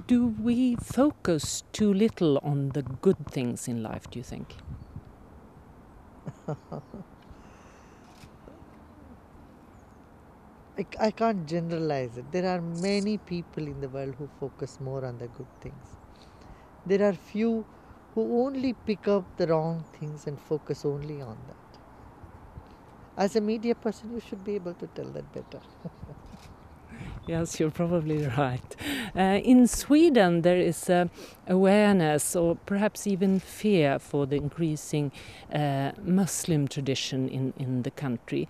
Do we focus too little on the good things in life, do you think? I can't generalize it. There are many people in the world who focus more on the good things. There are few who only pick up the wrong things and focus only on that. As a media person, you should be able to tell that better. Yes, you're probably right. In Sweden, there is awareness or perhaps even fear for the increasing Muslim tradition in the country.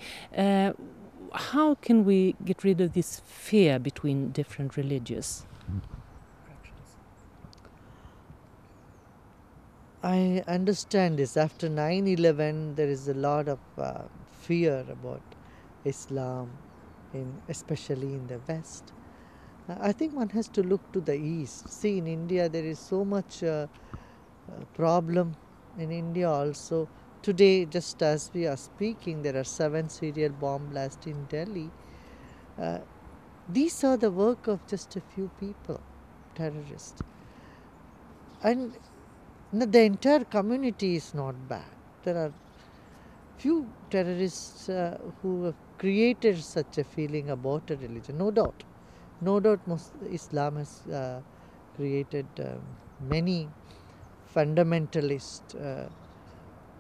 How can we get rid of this fear between different religions? I understand this. After 9/11, there is a lot of fear about Islam, especially in the West. I think one has to look to the East. See, in India, there is so much problem in India also. Today, just as we are speaking, there are 7 serial bomb blasts in Delhi. Uh, these are the work of just a few people, terrorists. And the entire community is not bad. There are few terrorists who have created such a feeling about a religion, no doubt. No doubt Islam has created many fundamentalists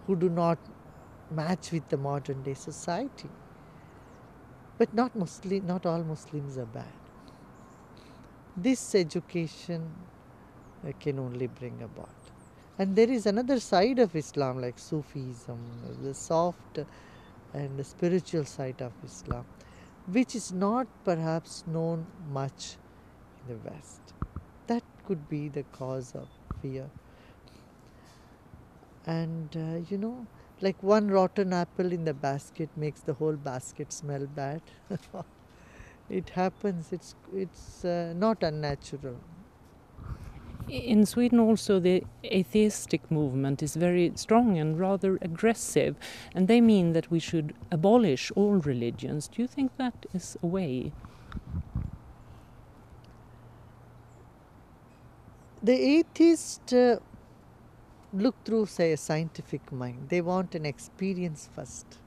who do not match with the modern day society. But not all Muslims are bad. This education can only bring about. And there is another side of Islam like Sufism, the soft and the spiritual side of Islam, which is not perhaps known much in the West. That could be the cause of fear. And like one rotten apple in the basket makes the whole basket smell bad. It happens. It's not unnatural. In Sweden also the atheistic movement is very strong and rather aggressive, and they mean that we should abolish all religions. Do you think that is a way? The atheists look through, say, a scientific mind. They want an experience first,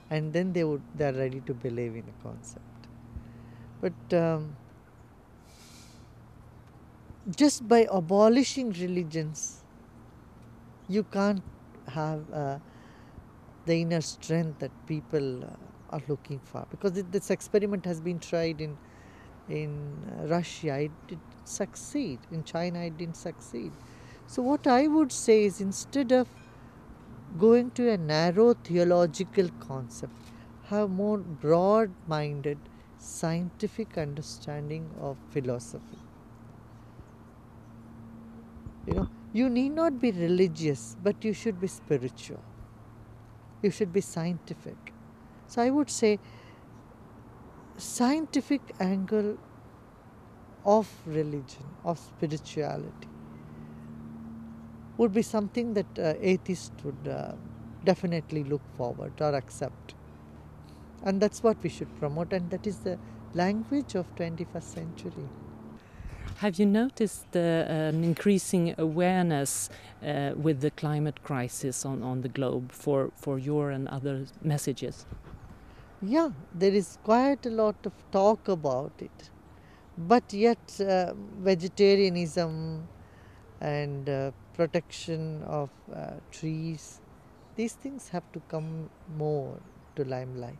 and then they are ready to believe in a concept. But just by abolishing religions, you can't have the inner strength that people are looking for, because this experiment has been tried in Russia. It did succeed. In China, it didn't succeed. So what I would say is, instead of going to a narrow theological concept, have more broad minded scientific understanding of philosophy. You need not be religious, but you should be spiritual. You should be scientific. So I would say scientific angle of religion, of spirituality, would be something that atheists would definitely look forward or accept. And that's what we should promote, and that is the language of 21st century. Have you noticed an increasing awareness with the climate crisis on the globe for your and other messages? Yeah, there is quite a lot of talk about it, but yet vegetarianism and protection of trees, these things have to come more to limelight.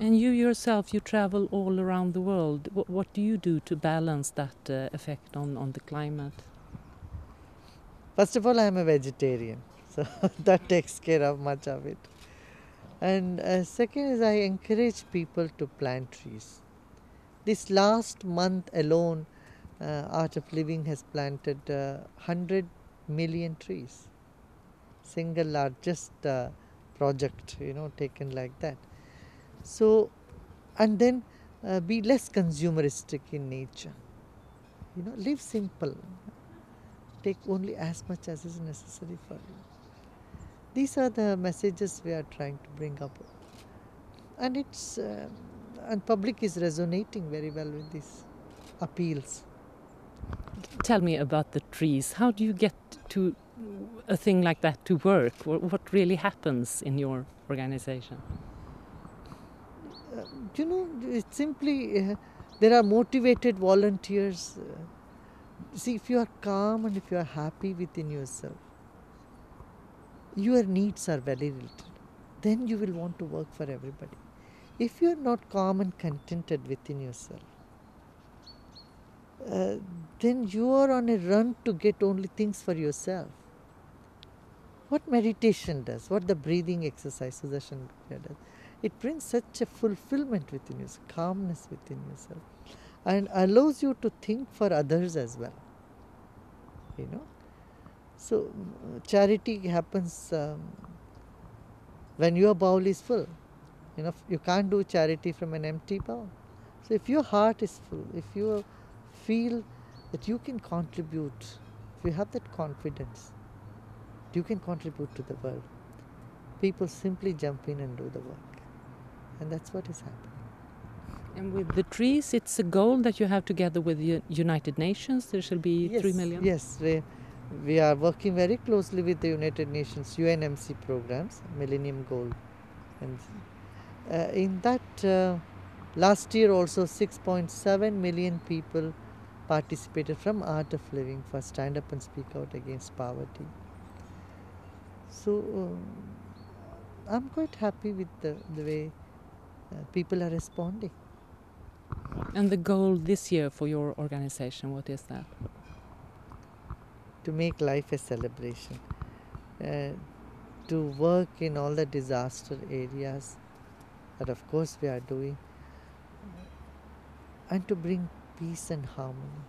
And you yourself, you travel all around the world. What do you do to balance that effect on the climate? First of all, I am a vegetarian, so that takes care of much of it. And second is, I encourage people to plant trees. This last month alone, Art of Living has planted 100 million trees. Single largest project, taken like that. So, and then be less consumeristic in nature. Live simple. Take only as much as is necessary for you. These are the messages we are trying to bring up, and and public is resonating very well with these appeals. tell me about the trees. How do you get to a thing like that to work? What really happens in your organization? You know, it's simply there are motivated volunteers. See, if you are calm and if you are happy within yourself, your needs are very little. Then you will want to work for everybody. If you are not calm and contented within yourself, then you are on a run to get only things for yourself. What meditation does, what the breathing exercise, Sudarshan Kriya does, it brings such a fulfillment within yourself, calmness within yourself, and allows you to think for others as well. You know, so charity happens when your bowl is full. You know, you can't do charity from an empty bowl. So if your heart is full, if you feel that you can contribute, if you have that confidence, you can contribute to the world, people simply jump in and do the work. And that's what is happening. And with the trees, it's a goal that you have together with the United Nations. There shall be 3 million. Yes, we are working very closely with the United Nations UNMC programs, Millennium Goal. And in that, last year also 6.7 million people participated from Art of Living for Stand Up and Speak Out Against Poverty. So I'm quite happy with the way people are responding. And the goal this year for your organization, what is that? To make life a celebration, to work in all the disaster areas that of course we are doing, and to bring peace and harmony.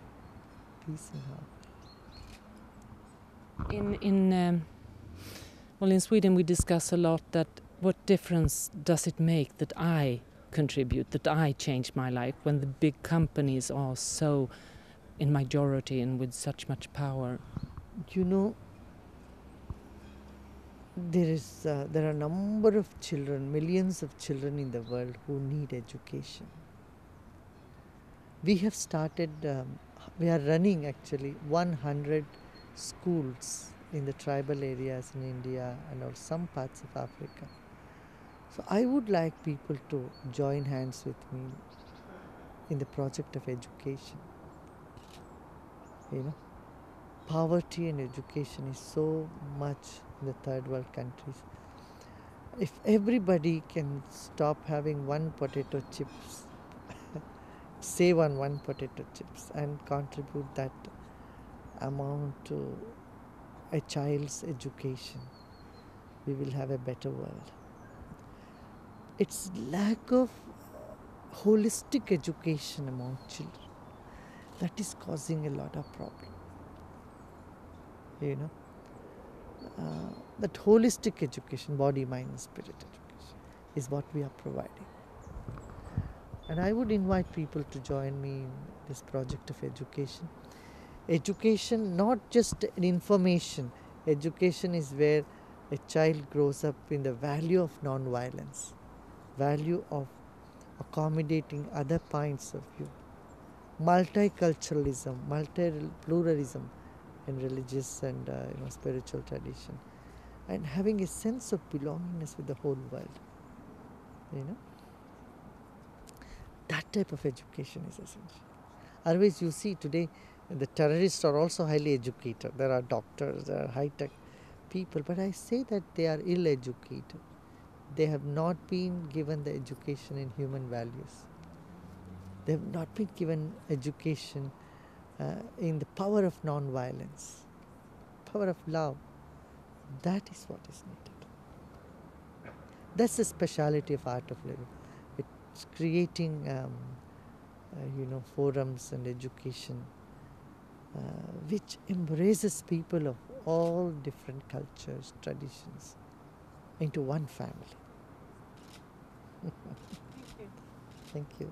Peace and harmony. In Sweden we discuss a lot that what difference does it make that I contribute, that I change my life when the big companies are so in majority and with such much power. You know, there are a number of children, millions of children in the world who need education. We have started, we are running actually 100 schools in the tribal areas in India and or some parts of Africa. So I would like people to join hands with me in the project of education. You know, poverty and education is so much in the third world countries. If everybody can stop having one potato chips, save on one potato chips and contribute that amount to a child's education, we will have a better world. It's lack of holistic education among children that is causing a lot of problem. You know, that holistic education, body, mind, and spirit education, is what we are providing. And I would invite people to join me in this project of education. Education, not just information. Education is where a child grows up in the value of non-violence, value of accommodating other points of view, multiculturalism, pluralism in religious and spiritual tradition, and having a sense of belongingness with the whole world. You know, that type of education is essential. Otherwise, you see today the terrorists are also highly educated. There are doctors, there are high-tech people, but I say that they are ill-educated. They have not been given the education in human values. They have not been given education in the power of non-violence, power of love. That is what is needed. That's the speciality of Art of Living. It's creating forums and education which embraces people of all different cultures, traditions into one family. Thank you.